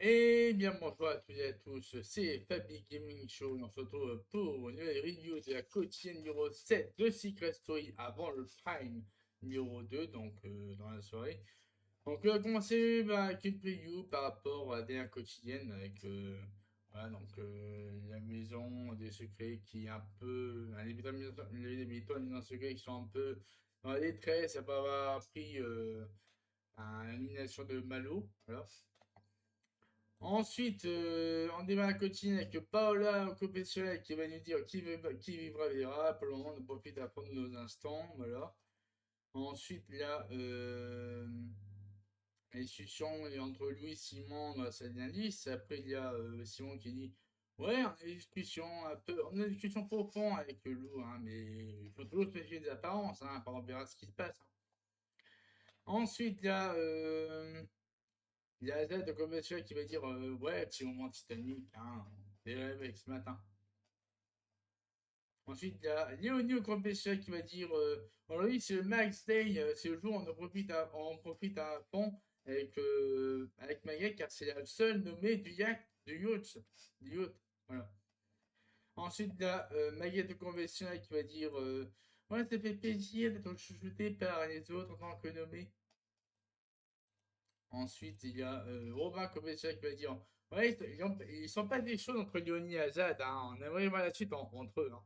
Et bien bonjour à toutes et à tous, c'est Fabi Gaming Show et on se retrouve pour une nouvelle review de la quotidienne numéro 7 de Secret Story avant le Prime numéro 2, donc dans la soirée. Donc on va commencer avec une preview par rapport à la dernière quotidienne avec voilà, donc, la maison des secrets qui est un peu... Les habitants des secrets qui sont un peu dans la détresse après avoir pris une élimination de Malo. Voilà. Ensuite, on démarre la quotidienne avec Paola Copessiole qui va nous dire qui vivra verra. Pour le moment, on profite à prendre nos instants. Voilà. Ensuite, là, la discussion est entre Louis et Simon dans la salle d'indice. Après, il y a Simon qui dit ouais, on a une discussion un peu, on a une discussion profonde avec Lou, hein, mais il faut toujours se méfier des apparences. Hein, on verra ce qui se passe. Hein. Ensuite, il y a Z de commercial qui va dire ouais, petit moment Titanic, hein, des rêves avec ce matin. Ensuite, il y a Léonie au commercial qui va dire aujourd'hui c'est le Max Day, c'est le jour où on profite à fond avec Maguette car c'est la seule nommée du yacht. Voilà. Ensuite, il y a Maguette au conventionnel qui va dire ouais, ça fait plaisir d'être chouchouté par les autres en tant que nommé. Ensuite, il y a Robin Kopecha qui va dire ouais, ils sont pas des choses entre Léonie et Azad. Hein. On aimerait voir la suite entre eux. Hein.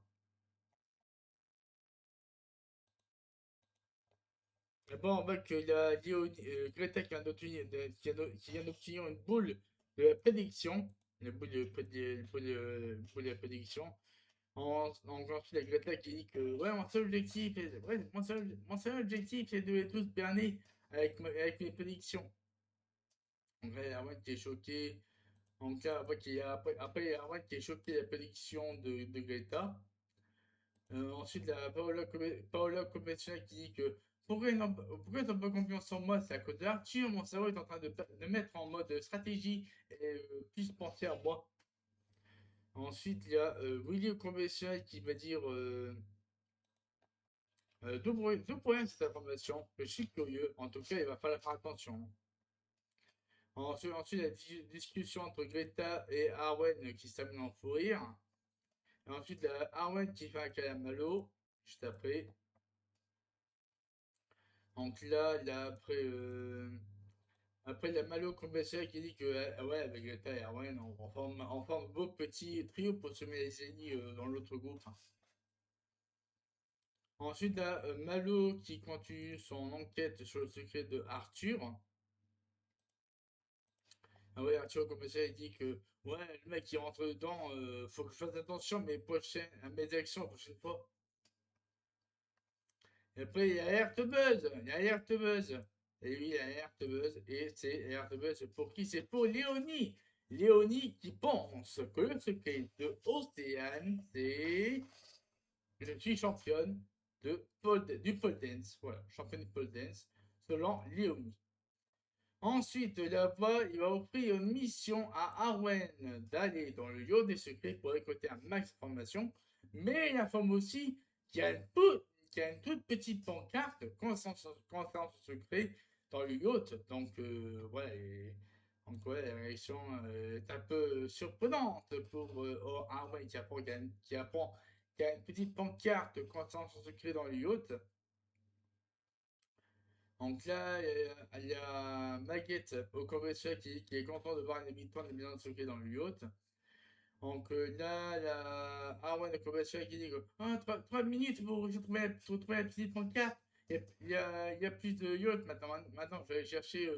D'abord, on voit qu'il y a Greta qui vient d'obtenir une boule de la prédiction. Une boule boule de la prédiction. Ensuite, il y a Greta qui dit que ouais, mon seul objectif, c'est de les tous berner avec mes prédictions. Donc, là, il y a Erwan qui est choqué. Donc là, après, il y a Erwan qui est choqué de la prédiction de Greta. Ensuite, la Paola Conventional qui dit que pourquoi ils n'ont pas confiance en moi, c'est à cause de Arthur. Mon cerveau est en train de mettre en mode stratégie et plus penser à moi. Ensuite, il y a Willy Conventional qui va dire d'où provient cette information. Je suis curieux. En tout cas, il va falloir faire attention. Ensuite, la discussion entre Greta et Arwen qui s'amène en fou rire. Et ensuite, la Arwen qui fait un câlin à Malo, juste après. Donc là, après il y a Malo Combesia qui dit que ouais, avec Greta et Arwen, on forme beau petit trio pour semer les ennemis dans l'autre groupe. Hein. Ensuite, il y a Malo qui continue son enquête sur le secret de Arthur. Ah ouais, Arthur Combesia il dit que ouais, le mec qui rentre dedans, faut que je fasse attention à mes actions la prochaine fois. Et après, il y a Hertebuzz. Il y a Hertebuzz. Et lui, il y a Hertebuzz. Et c'est Hertebuzz pour qui? C'est pour Léonie. Léonie qui pense que le secret de Océane, c'est je suis championne du pole dance. Voilà, championne du pole dance, selon Léonie. Ensuite, là-bas, il va offrir une mission à Arwen d'aller dans le yacht des secrets pour récolter un max d'informations. Mais il informe aussi qu'il y a une toute petite pancarte concernant ce secret dans le yacht. Donc, voilà. Donc, ouais, la réaction est un peu surprenante pour Arwen qui a une petite pancarte concernant son secret dans le yacht. Donc là, il y a Maguette au convention qui est content de voir une habitante de maison de secret dans le yacht. Donc là, il y a Arwen au convention qui dit que 3 minutes pour retrouver la petite pancarte. Il y a plus de yacht maintenant. Maintenant, je vais aller chercher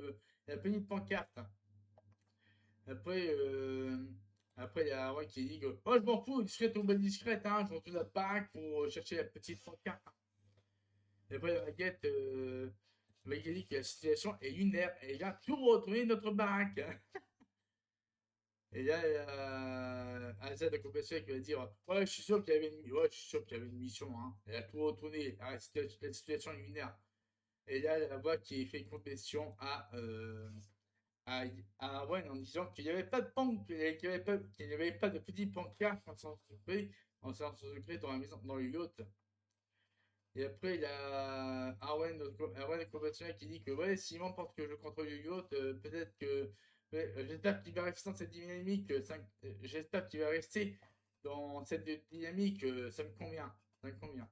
la petite pancarte. Après, il y a Arwen qui dit que oh, je m'en fous, discrète ou pas discrète, hein, je retourne à la baraque pour chercher la petite pancarte. Et après, Magali, que la situation est lunaire et il a tout retourné notre baraque. Et là, il y a Azad de compassion qui va dire ouais, je suis sûr qu'il y avait ouais, je suis sûr qu'il y avait une mission. Hein. Elle a tout retourné. Ah, la situation est lunaire. Et là, la voix qui fait confession à, à Arwen en disant qu'il n'y avait pas de qu'il n'y avait pas de petit pancarte en séance secret dans la maison, dans le yacht. Et après, il y a Arwen, Arwen le professionnel qui dit que ouais, Simon pense que je contrôle le yacht, J'espère qu'il va rester dans cette dynamique. J'espère qu'il va rester dans cette dynamique. Ça me convient. Ça me convient.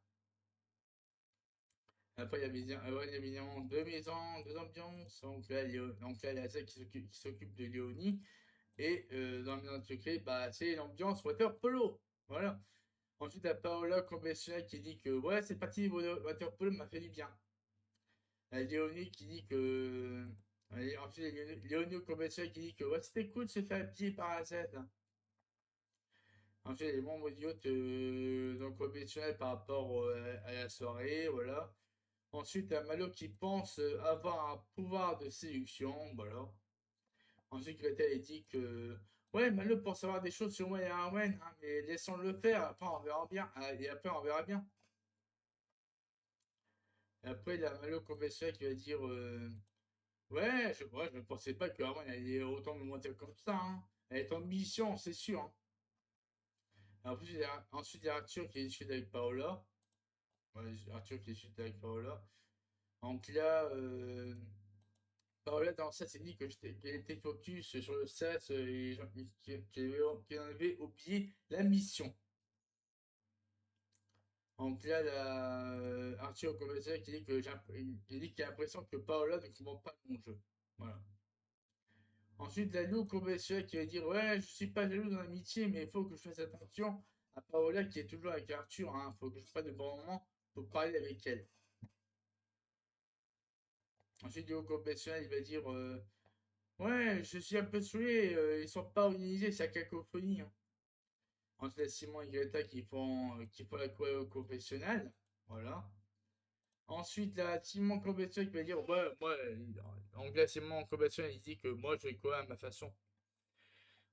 Après, il y a évidemment deux maisons, deux ambiances. Donc là, il y a celle qui s'occupe de Léonie. Et dans l'ambiance secret, bah, c'est l'ambiance water polo. Voilà. Ensuite, il y a Paola conventionnelle qui dit que ouais, c'est parti, water polo m'a fait du bien. Léonie qui dit que. Ensuite, Léonie conventionnelle qui dit que ouais, c'était cool de se faire pied par la Z. Ensuite, les membres idiotes donc conventionnels par rapport à la soirée, voilà. Ensuite, il y a Malo qui pense avoir un pouvoir de séduction, voilà. Ensuite, Gretel dit que ouais, Malo pense avoir des choses sur moi et Arwen, hein, mais laissons-le faire, après on verra bien. Et après on verra bien. Et après, il y a Malo conventionnel qui va dire ouais, je ne pensais pas que Arwen allait autant me monter comme ça. Hein. Elle est en mission, c'est sûr. Hein. Ensuite, il y a Arthur qui discute avec Paola. Ouais, Arthur qui discute avec Paola. Donc là, Paola dans ça s'est dit qu'elle était focus sur le SAS et qu'elle en avait oublié la mission. Donc là, Arthur Commissar qui dit qu'il a l'impression que Paola ne comprend pas mon jeu. Voilà. Ensuite, la Lou Commissar qui va dire ouais, je suis pas jaloux dans l'amitié, mais il faut que je fasse attention à Paola qui est toujours avec Arthur. Il faut que je fasse de bons moments pour parler avec elle. Ensuite, Lou Commissar il va dire ouais, je suis un peu saoulé, ils sont pas organisés, c'est la cacophonie. Hein. Ensuite, il y a Simon et Greta qui font la choré confessionnelle. Voilà. Ensuite, là, Simon Corbettier qui va dire ouais, moi, anglais, Simon Corbettier, il dit que moi, je vais courir à ma façon.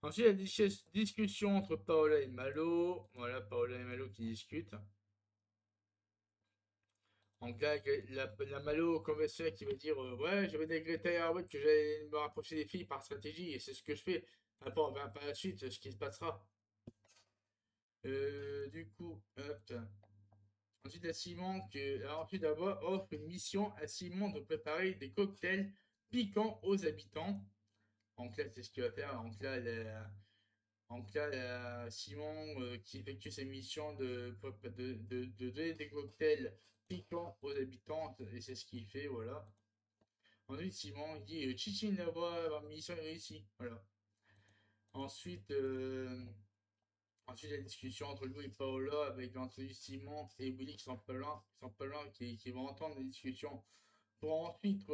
Ensuite, il y a des discussions entre Paola et Malo. Voilà, Paola et Malo qui discutent. Donc là, la Malo Corbettier qui va dire ouais, j'avais des Greta et Harwood que j'allais me rapprocher des filles par stratégie et c'est ce que je fais. Après, on verra par la suite ce qui se passera. Du coup, hop. Ensuite, à Simon, ensuite d'abord offre une mission à Simon de préparer des cocktails piquants aux habitants. Donc là, c'est ce qu'il va faire. Simon qui effectue ses missions de donner des cocktails piquants aux habitants, et c'est ce qu'il fait, voilà. Ensuite, Simon il dit Chichi ma mission est réussie. Voilà. Ensuite, Ensuite, la discussion entre Lou et Paola avec l'entrevue Simon et Willy qui sont pas loin, qui vont entendre la discussion pour ensuite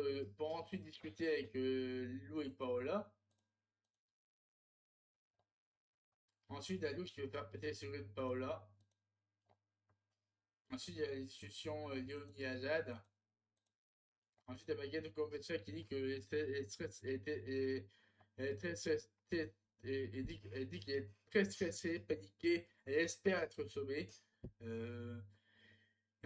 discuter avec Lou et Paola. Ensuite, il y a Lou qui veut faire péter les secrets de Paola. Ensuite, il y a la discussion Léonie et Azad. Ensuite, il y a Baguette de compétition qui dit qu'elle est très stressée, elle dit qu'elle est très stressée, paniquée, elle espère être sauvée. Euh,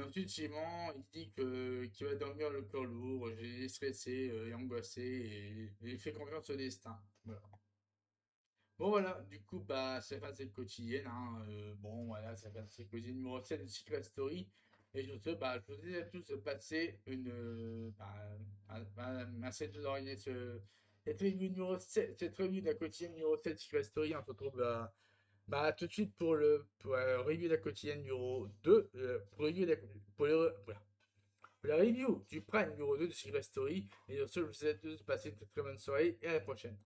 Et ensuite, Simon, il dit qu'il va dormir le cœur lourd, j'ai stressé et angoissé, et il fait confiance au destin. Voilà. Bon, voilà, du coup, bah, c'est fin de cette quotidienne. Hein, bon, voilà, c'est fin de cette quotidienne numéro 7 de Secret Story. Et sur ce, bah, je vous dis à tous de passer cette oreiller, cette review de la quotidienne numéro 7 de Secret Story. On se retrouve tout de suite pour review de la quotidienne numéro 2, pour la review du Prime numéro 2 de Secret Story. Et sur ce, je vous souhaite à tous de passer une très bonne soirée et à la prochaine.